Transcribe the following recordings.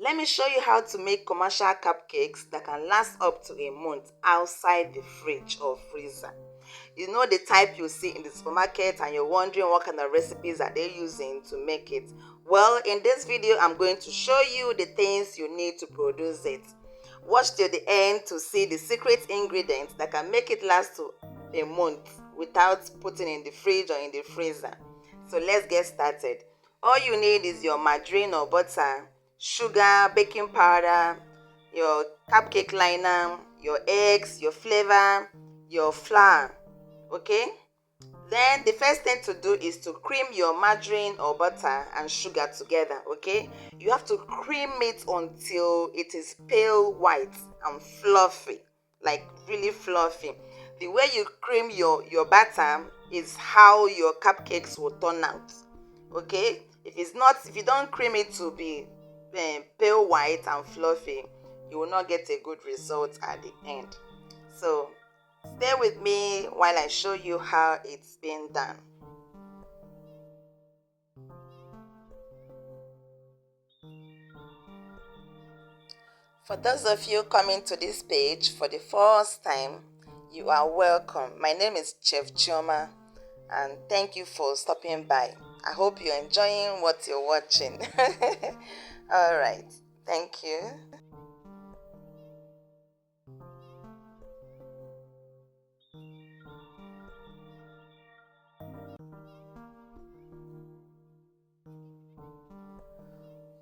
Let me show you how to make commercial cupcakes that can last up to a month outside the fridge or freezer. You know the type you see in the supermarket and you're wondering what kind of recipes are they using to make it. Well, in this video, I'm going to show you the things you need to produce it. Watch till the end to see the secret ingredients that can make it last to a month without putting in the fridge or in the freezer. So let's get started. All you need is your margarine or butter, sugar, baking powder, your cupcake liner, your eggs, your flavor, your flour. Okay? Then the first thing to do is to cream your margarine or butter and sugar together. Okay? You have to cream it until it is pale white and fluffy, like really fluffy. The way you cream your batter is how your cupcakes will turn out. Okay? If you don't cream it to be pale white and fluffy, you will not get a good result at the end. So stay with me while I show you how it's being done. For those of you coming to this page for the first time, you are welcome. My name is Chef Chioma, and thank you for stopping by. I hope you're enjoying what you're watching. All right, thank you.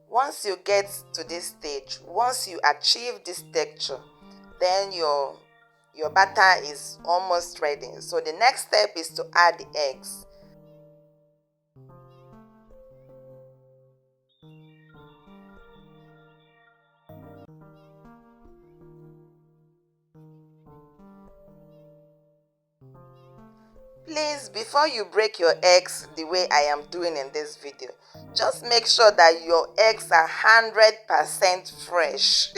Once you get to this stage, once you achieve this texture, then your batter is almost ready. So the next step is to add the eggs. Please, before you break your eggs the way I am doing in this video, just make sure that your eggs are 100% fresh.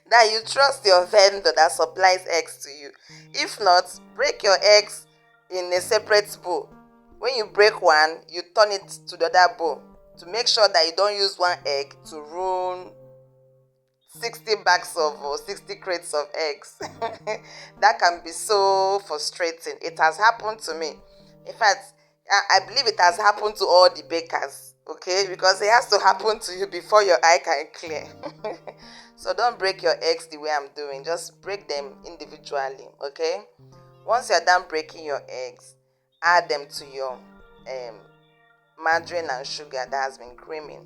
That you trust your vendor that supplies eggs to you. If not, break your eggs in a separate bowl. When you break one, you turn it to the other bowl to make sure that you don't use one egg to ruin 60 bags of or 60 crates of eggs. That can be so frustrating. It has happened to me. In fact, I believe it has happened to all the bakers, okay? Because it has to happen to you before your eye can clear. So don't break your eggs the way I'm doing. Just break them individually, okay? Once you're done breaking your eggs, add them to your margarine and sugar that has been creaming.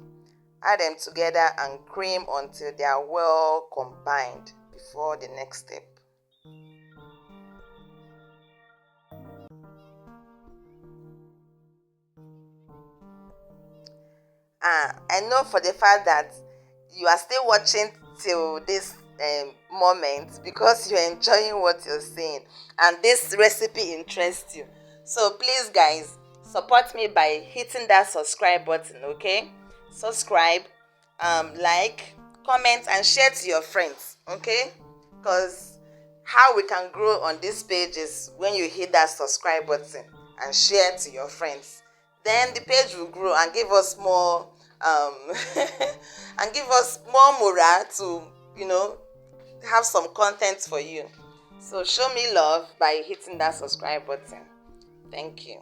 Add them together and cream until they are well combined before the next step. I know for the fact that you are still watching till this moment because you're enjoying what you're seeing and this recipe interests you. So please guys, support me by hitting that subscribe button, okay? Subscribe, like, comment and share to your friends, okay? Because how we can grow on this page is when you hit that subscribe button and share to your friends. Then the page will grow and give us more and give us more morale to, have some content for you. So show me love by hitting that subscribe button. Thank you.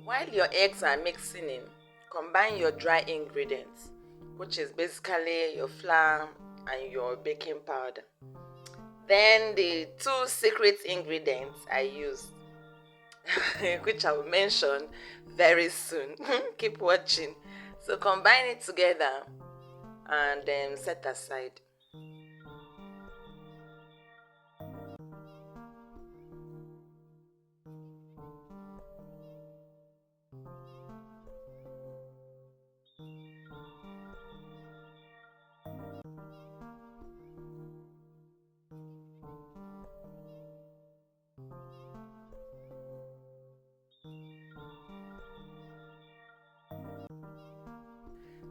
While your eggs are mixing in, combine your dry ingredients, which is basically your flour and your baking powder. Then the two secret ingredients I used, which I will mention very soon. Keep watching. So combine it together and then set aside.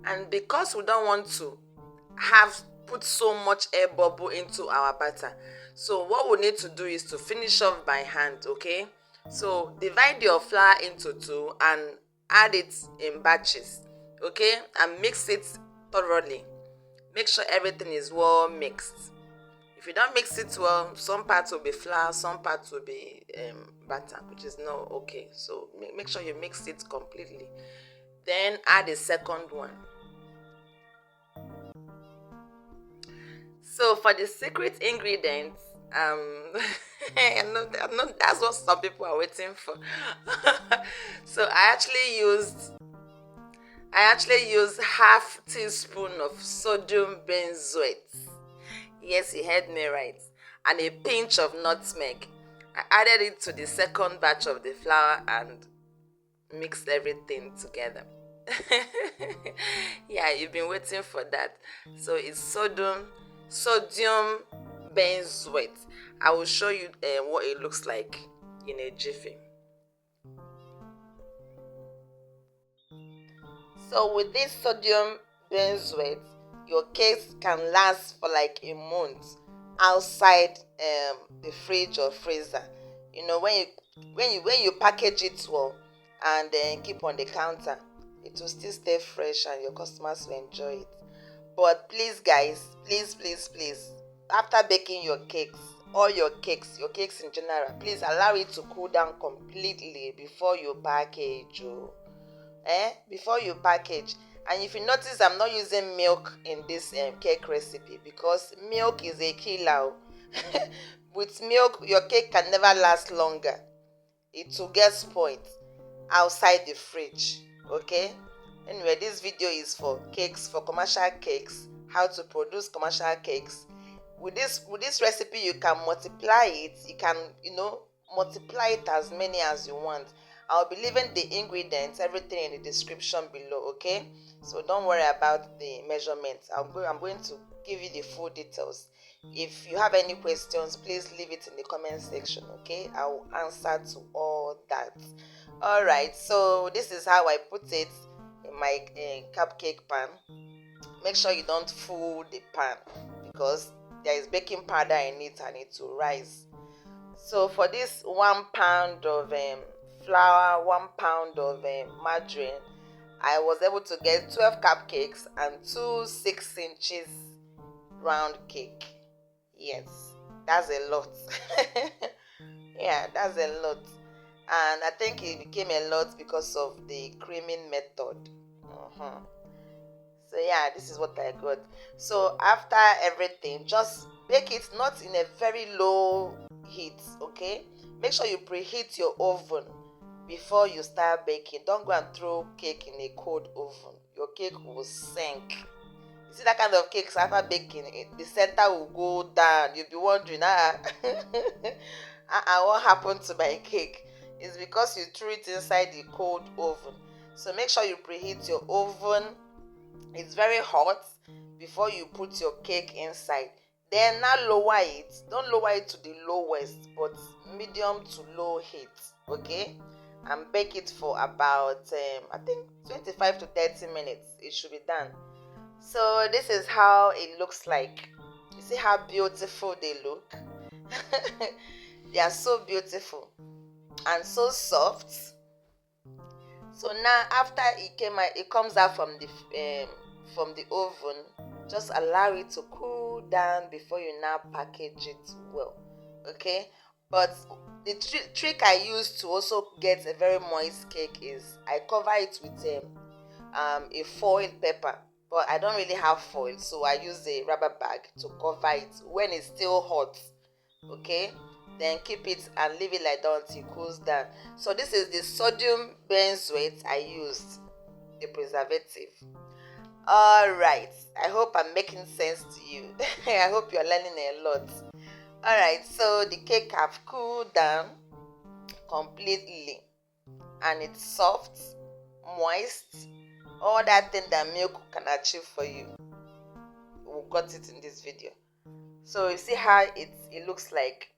And because we don't want to put so much air bubble into our batter, so what we need to do is to finish off by hand, okay? So divide your flour into two and add it in batches, okay, and mix it thoroughly. Make sure everything is well mixed. If you don't mix it well, some parts will be flour, some parts will be butter, which is not okay. So make sure you mix it completely. Then add a second one. So for the secret ingredients, I know that's what some people are waiting for. So I actually used half teaspoon of sodium benzoate. Yes, you heard me right. And a pinch of nutmeg. I added it to the second batch of the flour and mixed everything together. Yeah, you've been waiting for that. So it's sodium benzoate. I will show you what it looks like in a jiffy. So with this sodium benzoate, your cakes can last for like a month outside the fridge or freezer. You know, when you package it well and then keep on the counter, it will still stay fresh and your customers will enjoy it. But please guys, please, after baking your cakes, all your cakes in general, please allow it to cool down completely before you package. Before you package. And if you notice, I'm not using milk in this cake recipe because milk is a killer. With milk, your cake can never last longer. It will get spoiled outside the fridge. Okay. Anyway, this video is for cakes, for commercial cakes, how to produce commercial cakes. With this recipe, you can multiply it. You can, multiply it as many as you want. I'll be leaving the ingredients, everything in the description below, okay? So don't worry about the measurements. I'm going to give you the full details. If you have any questions, please leave it in the comment section, okay? I will answer to all that. All right, so this is how I put it in my cupcake pan. Make sure you don't fool the pan because there is baking powder in it and it will rise. So for this 1 pound of flour, 1 pound of margarine, I was able to get 12 cupcakes and 2 6 inches round cake. Yes, that's a lot. Yeah, that's a lot. And I think it became a lot because of the creaming method. So yeah, this is what I got. So after everything, just bake it not in a very low heat, okay? Make sure you preheat your oven before you start baking. Don't go and throw cake in a cold oven. Your cake will sink. You see that kind of cakes after baking, the center will go down. You'll be wondering, what happened to my cake? It's because you threw it inside the cold oven. So make sure you preheat your oven. It's very hot before you put your cake inside. Then now lower it. Don't lower it to the lowest, but medium to low heat, okay? And bake it for about I think 25 to 30 minutes. It should be done. So this is how it looks like. You see how beautiful they look? They are so beautiful and so soft. So now after it comes out from the oven, just allow it to cool down before you now package it well, okay? But the trick I use to also get a very moist cake is I cover it with a foil paper, but I don't really have foil, so I use a rubber bag to cover it when it's still hot, okay? Then keep it and leave it like that until it cools down. So this is the sodium benzoate I used, the preservative. All right, I hope I'm making sense to you. I hope you're learning a lot. All right, so the cake have cooled down completely and it's soft, moist, all that thing that milk can achieve for you. We got it in this video. So you see how it looks like.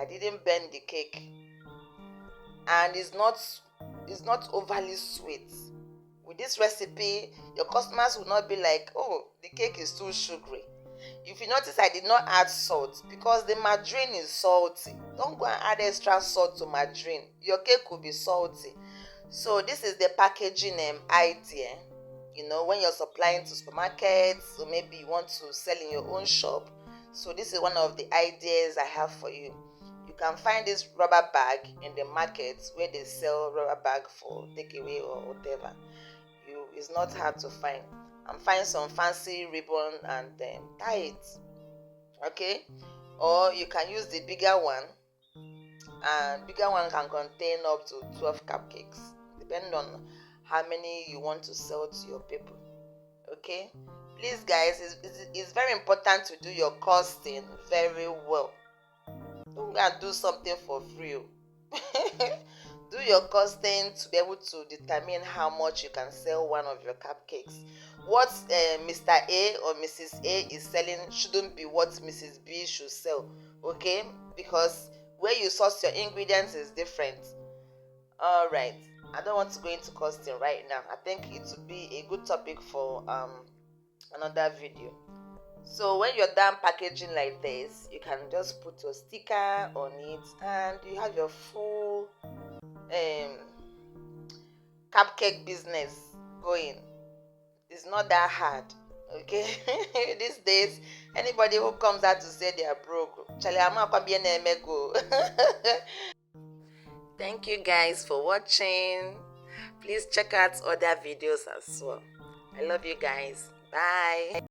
I didn't bend the cake, and it's not overly sweet. With this recipe, your customers will not be like, oh, the cake is too sugary. If you notice, I did not add salt because the margarine is salty. Don't go and add extra salt to margarine. Your cake could be salty. So this is the packaging idea. You know, when you're supplying to supermarkets, or maybe you want to sell in your own shop. So this is one of the ideas I have for you. You can find this rubber bag in the market where they sell rubber bag for takeaway or whatever. It's not hard to find. And find some fancy ribbon and tie it. Okay, or you can use the bigger one, and bigger one can contain up to 12 cupcakes, depending on how many you want to sell to your people. Okay, please guys, it's very important to do your costing very well. Don't go and do something for free. Do your costing to be able to determine how much you can sell one of your cupcakes. What Mr. A or Mrs. A is selling shouldn't be what Mrs. B should sell. Okay, because where you source your ingredients is different. All right, I don't want to go into costing right now. I think it would be a good topic for another video. So when you're done packaging like this, you can just put your sticker on it, and you have your full cupcake business going. It's not that hard. Okay. These days, anybody who comes out to say they are broke, thank you guys for watching. Please check out other videos as well. I love you guys. Bye.